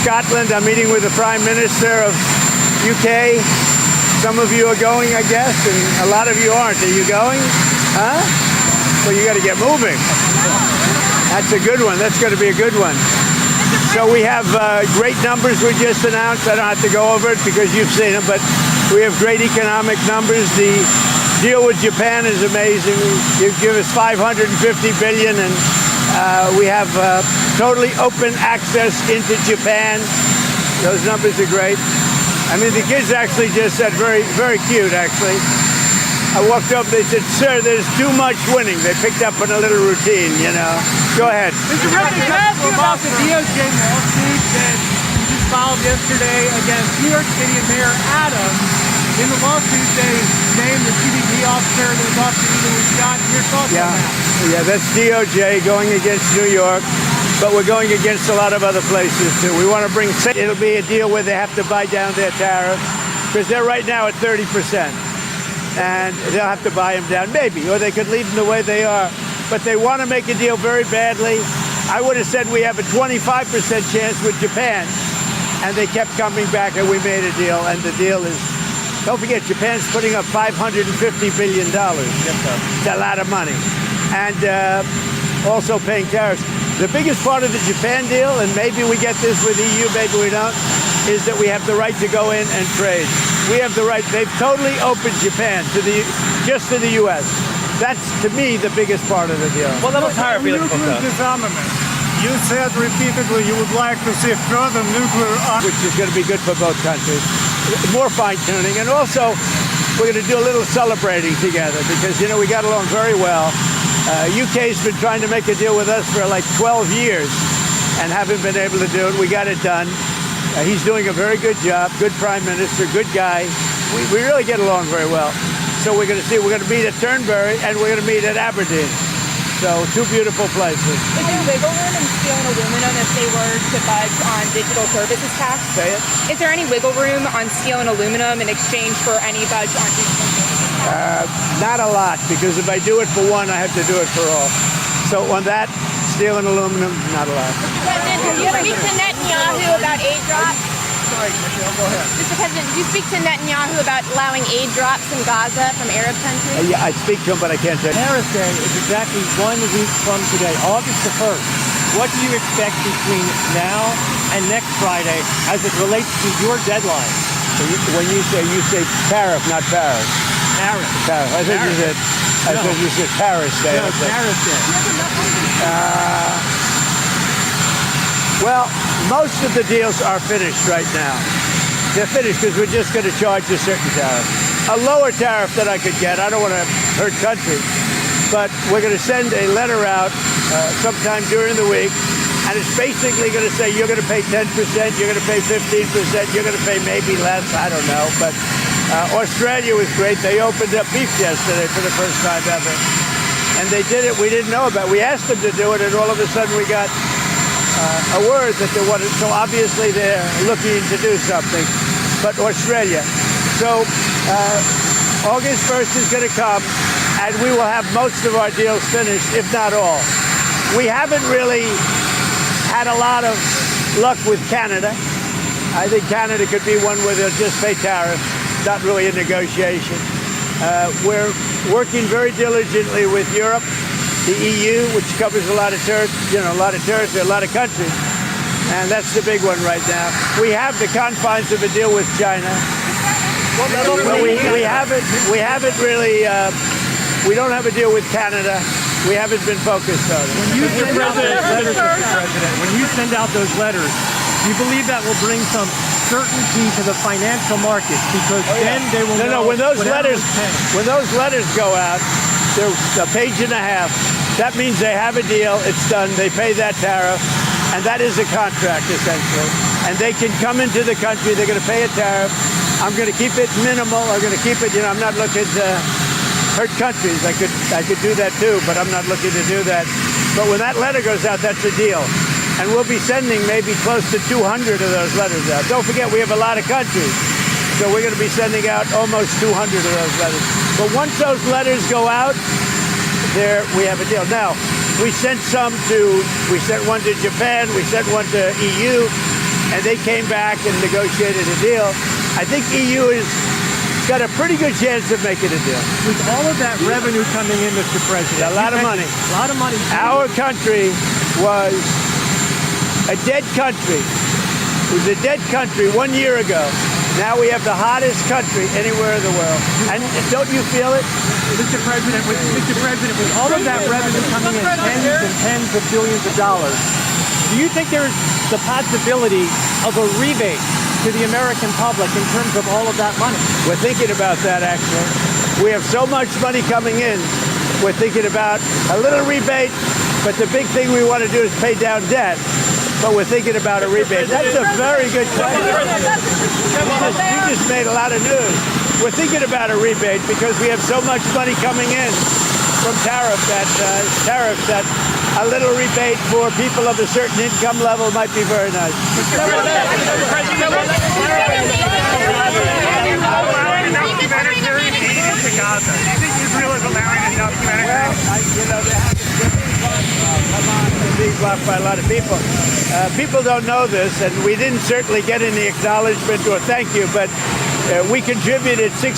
Scotland. I'm meeting with the Prime Minister of UK. Some of you are going, I guess, and a lot of you aren't. Are you going? Huh? Well, you got to get moving. That's a good one. That's going to be a good one. So we have great numbers we just announced. I don't have to go over it because you've seen them, but we have great economic numbers. The deal with Japan is amazing. You give us $550 billion, and we have totally open access into Japan. Those numbers are great. I mean, the kids actually just said, very, very cute, actually. I walked up, they said, sir, there's too much winning. They picked up on a little routine, you know. Go ahead. Mr. President, can I ask you about the DOJ lawsuit that you just filed yesterday against New York City and Mayor Adams? In the lawsuit, they named the CBP officer that was off duty that was shot. Your thoughts on that? Yeah, that's DOJ going against New York, but we're going against a lot of other places, too. We want to bring, it'll be a deal where they have to buy down their tariff, because they're right now at 30%. And they'll have to buy them down, maybe, or they could leave them the way they are. But they want to make a deal very badly. I would have said we have a 25% chance with Japan, and they kept coming back, and we made a deal, and the deal is, don't forget, Japan's putting up $550 billion. It's a lot of money. And also paying tariffs. The biggest part of the Japan deal, and maybe we get this with EU, maybe we don't, is that we have the right to go in and trade. We have the right. They've totally opened Japan to just to the U.S. That's, to me, the biggest part of the deal. What level of tariff are you looking for? Disarmament. You said repeatedly you would like to see further nuclear arms, which is going to be good for both countries. More fine-tuning, and also we're going to do a little celebrating together because, you know, we got along very well. UK's been trying to make a deal with us for like 12 years and haven't been able to do it. We got it done. He's doing a very good job, good prime minister, good guy. We really get along very well. So we're going to see, we're going to meet at Turnberry and we're going to meet at Aberdeen. So two beautiful places. Is there wiggle room in steel and aluminum if they were to budge on digital services tax? Say it. Is there any wiggle room on steel and aluminum in exchange for any budge on digital services tax? Not a lot, because if I do it for one, I have to do it for all. So on that, steel and aluminum, not a lot. President, can you speak to Netanyahu about aid drops? Sorry, Michelle, go ahead. Mr. President, did you speak to Netanyahu about allowing aid drops in Gaza from Arab countries? Yeah, I speak to him, but I can't say. Terrorist Day is exactly 1 week from today, August the 1st. What do you expect between now and next Friday as it relates to your deadline? So when you say tariff, not Paris. Tariff. Tariff. I think you said Paris Day. No, Terrorist Day. Well, most of the deals are finished right now. They're finished because we're just going to charge a certain tariff. A lower tariff that I could get. I don't want to hurt countries. But we're going to send a letter out sometime during the week. And it's basically going to say you're going to pay 10%, you're going to pay 15%, you're going to pay maybe less. I don't know. But Australia was great. They opened up beef yesterday for the first time ever. And they did it. We didn't know about it. We asked them to do it, and all of a sudden we got a word that they wanted. So obviously they're looking to do something. But Australia. So August 1st is going to come, and we will have most of our deals finished, if not all. We haven't really had a lot of luck with Canada. I think Canada could be one where they'll just pay tariffs, not really a negotiation. We're working very diligently with Europe, the EU, which covers a lot of territory, a lot of countries, and that's the big one right now. We have the confines of a deal with China. But we haven't really. We don't have a deal with Canada. We haven't been focused on it. When you send out those letters, Mr. President, when you send out those letters, do you believe that will bring some certainty to the financial markets? Because then they will know. No, when those letters go out, they're a page and a half. That means they have a deal. It's done. They pay that tariff, and that is a contract essentially. And they can come into the country. They're going to pay a tariff. I'm going to keep it minimal. I'm going to keep it. I'm not looking to hurt countries. I could do that too, but I'm not looking to do that. But when that letter goes out, that's a deal. And we'll be sending maybe close to 200 of those letters out. Don't forget, we have a lot of countries. So we're going to be sending out almost 200 of those letters. But once those letters go out, there we have a deal. Now, we sent one to Japan, we sent one to EU, and they came back and negotiated a deal. I think EU has got a pretty good chance of making a deal. With all of that revenue coming in, Mr. President, A lot of money. A lot of money. Our country was a dead country. It was a dead country 1 year ago. Now we have the hottest country anywhere in the world. And don't you feel it? Mr. President, with all of that revenue coming in, tens of billions of dollars, do you think there's the possibility of a rebate to the American public in terms of all of that money? We're thinking about that, actually. We have so much money coming in. We're thinking about a little rebate, but the big thing we want to do is pay down debt. But we're thinking about a rebate. That's a very good question. You just made a lot of news. We're thinking about a rebate because we have so much money coming in from tariffs that a little rebate for people of a certain income level might be very nice. Allowing enough humanitarian aid into Gaza. Do you think Israel is allowing enough humanitarian aid? They have come on and being blocked by a lot of people. People don't know this, and we didn't certainly get any acknowledgement or thank you, but we contributed $60